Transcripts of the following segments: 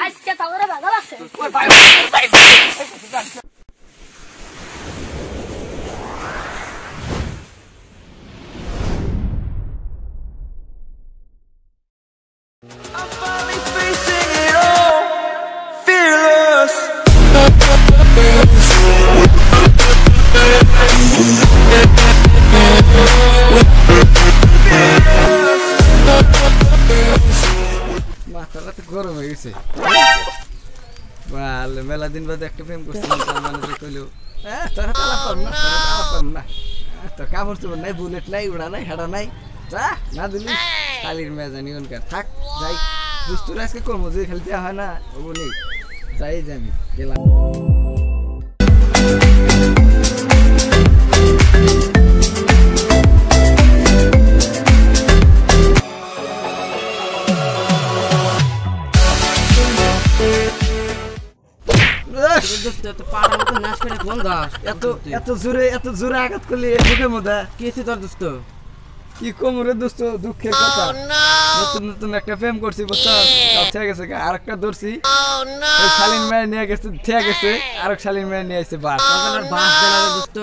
আজকে তাহলে ভালো লাগছে মাথাটা তো গরম হয়ে গেছে ভালো মেলা দিন বাদে একটা প্রেম করছিলাম তার মানে যে কইলো তোরা তালা কর না তোর কাপড় চোপড় নাই বুলেট নাই উড়া নাই হেডা নাই যা না দিলি খালির মেজানি ওনকার থাক যাই দুষ্টুর আজকে করবো যদি খালি দেওয়া হয় না ওগুলো নেই যাই যাবি গেলাম এত জোরে আঘাত করলি বুকের মধ্যে কি তোর দোস্ত কি কোমরে দোস্ত দুঃখের কথা নতুন নতুন একটা প্রেম করছি বুঝছো ঠিক আছে আরেকটা ধরছি শালীন মেয়ে নিয়ে গেছে ঠিক আছে আরেক শালীন মেয়ে নিয়ে আসছে বাস বাস দেনা দোস্ত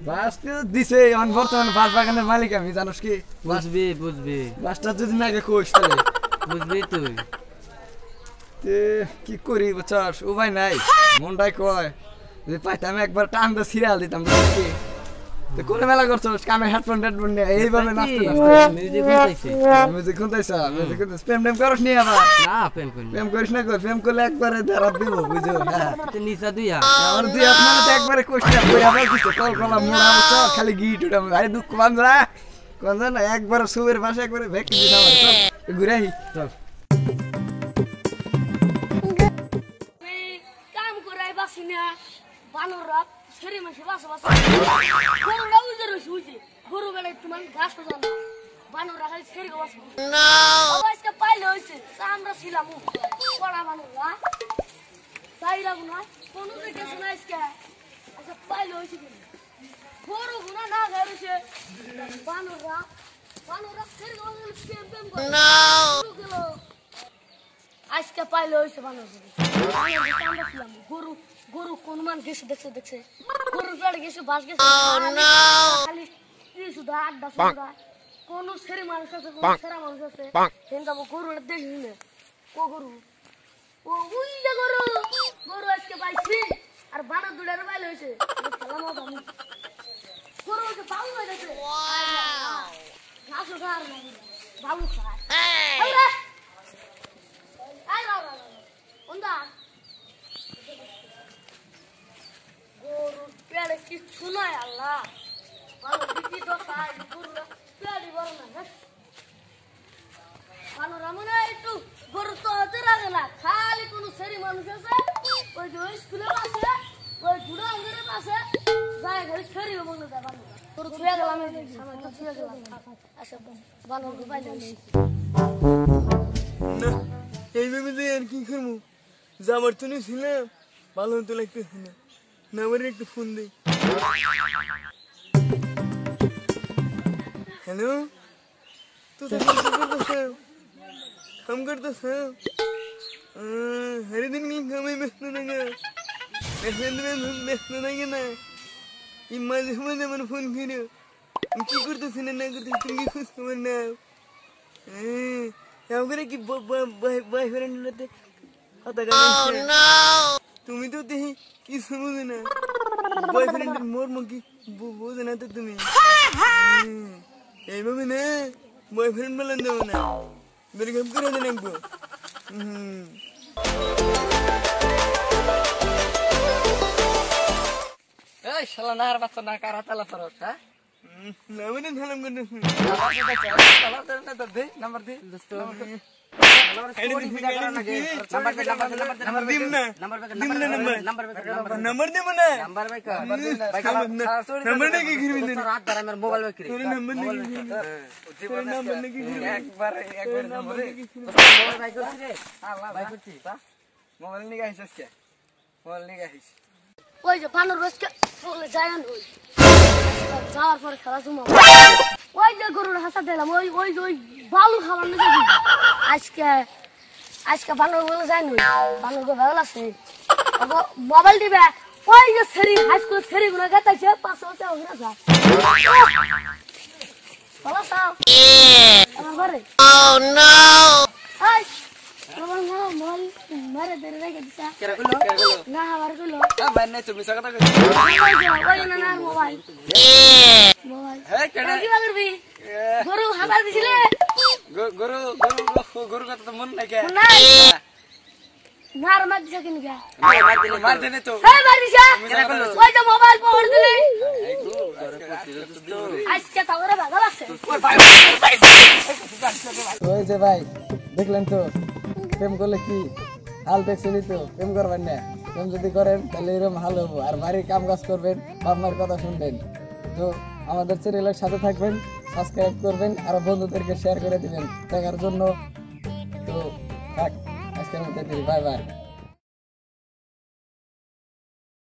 বাস দিছে এখন বর্তমানে বাস বাগানের মালিক আমি জানোস কি বুঝবি বাসটা যদি না আগে কোষ তাহলে বুঝবি তুই কি করি বুঝছস উপায় নাই মনটাই কয় যদি পাইতাম একবার টান দিয়ে সিরিয়াল দিতাম কি তো কোন মেলা করছস কামে হেডফোন নিয়ে এইভাবে নাচতে মিউজিক শুনতেছে প্রেম করস নি আবার না প্রেম করিস না প্রেম করলে একবারে ধরা দিব বুঝো হ্যাঁ নিচা দুইয়া আর দুই আপনারা তো একবারে কোষ্টা কই আবার কিছু কল কলা মোড়া বুঝছো খালি গিট উঠা আরে দুঃখ বান্ধরা কোন না একবার সুবের ভাষা একবারে ভেক দিতাম ঘুরে আহি চল বানররা ছেড়ে মাসে বাসা বাসা গরুরা উজে রয়েছে গরু বেলায় তোমার ঘাস খোঁজা না বানররা খালি ছেড়ে বাসা আজকে পাইলে হয়েছে আমরা ছিলাম পড়া বানররা তাই লাগু না কোনো দেখেছে না আজকে আচ্ছা পাইলে হয়েছে কিন্তু গরু গুনা না গায়ে রয়েছে বানররা ছেড়ে আজকে পাইলে হয়েছে বানররা আমরা ছিলাম গরু কোন মান গেছে দেখছে গরুর পেড়ে গেছে বাস গেছে খালি শুধু আড্ডা শুধু কোন ছেড়ে মানুষ আছে কোন ছেড়া মানুষ আছে সেন যাবো গরুটা দেখি না ও গরু ও উই যে গরু আজকে পাইছি আর বানর দুটারে পাইলে হয়েছে গরু হচ্ছে বাবু হয়ে গেছে ঘাসও খাওয়ার না বাবু খায় গরুর পেড়ে কিচ্ছু নাই আল্লাহ ভালো বিক্রি তো খাই গরুরা পেড়ি বড় না ভালো রামনা একটু গরু তো হতে লাগে না খালি কোনো সেরি মানুষ আছে ওই যে স্কুলের পাশে ওই বুড়ো আঙ্গের পাশে যায় ঘরে সেরি বন্ধু যায় ভালো গরু ছুঁয়ে গেলাম সামনে তো ছুঁয়ে গেলাম আচ্ছা ভালো পাইলে না এইভাবে যে আর কি করবো যাবার তো ছিলাম ভালো তো লাগতেছে না নাম্বারে একটু ফোন দিই হ্যালো তো काम करता हर दिन की काम व्यस्त नहीं ना ये माझे माझे मन फोन फिर की करतो ना ना करतो तुम्ही खुश खबर ना वगैरे की बॉयफ्रेंड ते आता का तुम्ही तो ते की समज ना बॉयफ्रेंड मोर मग की बोझ ना तर तुम्ही बघ ना बॉयफ्रेंड मला देऊ ना मेरे काम करा देना एक এই শালা নার বাচ্চা না কারা তালা ফরস হ্যাঁ নামে ধালাম করতে দে নাম্বার দে দোস্ত नंबर दे मना नंबर भाई का नंबर दे की रात भर मेरा मोबाइल में करी नंबर दे एक बार नंबर दे मोबाइल भाई करती रे हां भाई करती मोबाइल निकाल इसके मोबाइल निकाल ওই যে পানোর রসকে বলে যায় না ওই যাওয়ার পরে খেলা জমা ওই যে গরুর হাসা দিলাম ওই ওই ওই বালু খাবার না আজকে আজকে বানর বলে যাই নই বানর গো ভালো আছে মোবাইল দিবে ওই যে সেরি হাই স্কুল সেরি গুলো গাতাইছে 500 টাকা হয়ে যা ভালো সাও আমার ঘরে ও নো হাই আমার না মোবাইল মারে ধরে রেখে দিছা কেরা কইলো না আমার গুলো মানে তুমি সাকাতা কইছো ওই না মোবাইল মোবাইল হে কেডা কি করবি গরু হাবার দিছিলে গরু কথা তো মন নাই কে নাই নার মার দিছে কিন গা মার দেনে তো এই মার দিছে কেরা কইলো ওই যে মোবাইল পড় দিলে আজকে তাওরে ভালো আছে ওই যে ভাই দেখলেন তো প্রেম করলে কি হাল দেখছেনই তো প্রেম করবেন না প্রেম যদি করেন তাহলে এরকম হাল হবো আর বাড়ির কাম কাজ করবেন বাপ মার কথা শুনবেন তো আমাদের চ্যানেলের সাথে থাকবেন সাবস্ক্রাইব করবেন আর বন্ধুদেরকে শেয়ার করে দিবেন দেখার জন্য তো থাক আজকের মতো বাই বাই